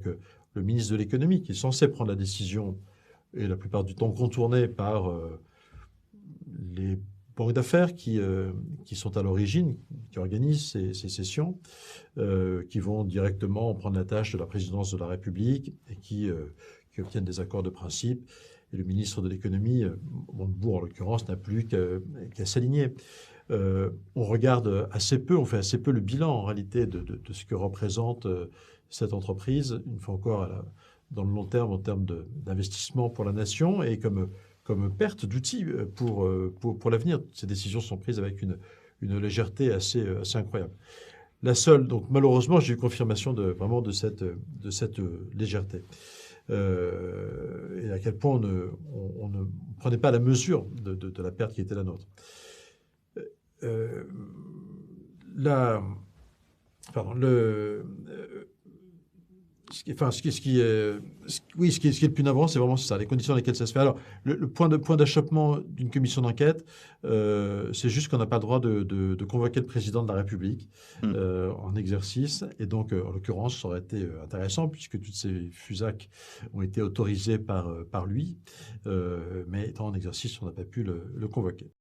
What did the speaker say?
que le ministre de l'économie, qui est censé prendre la décision, et la plupart du temps contourné par les banques d'affaires qui sont à l'origine, qui organisent ces sessions, qui vont directement prendre la tâche de la présidence de la République et qui obtiennent des accords de principe. Et le ministre de l'économie, Montebourg en l'occurrence, n'a plus qu'à s'aligner. On regarde assez peu, on fait assez peu le bilan en réalité de ce que représente cette entreprise, une fois encore dans le long terme, en termes d'investissement pour la nation et comme perte d'outils pour l'avenir. Ces décisions sont prises avec une légèreté assez incroyable. La seule, donc malheureusement, j'ai eu confirmation vraiment de cette légèreté. Et à quel point on ne prenait pas la mesure de la perte qui était la nôtre. Euh, la, pardon, ce qui est le plus navrant, c'est vraiment ça, les conditions dans lesquelles ça se fait. Alors, le point d'achoppement d'une commission d'enquête, c'est juste qu'on n'a pas le droit de convoquer le président de la République Mm. en exercice. Et donc, en l'occurrence, ça aurait été intéressant puisque toutes ces FUSAC ont été autorisées par lui. Mais étant en exercice, on n'a pas pu le convoquer.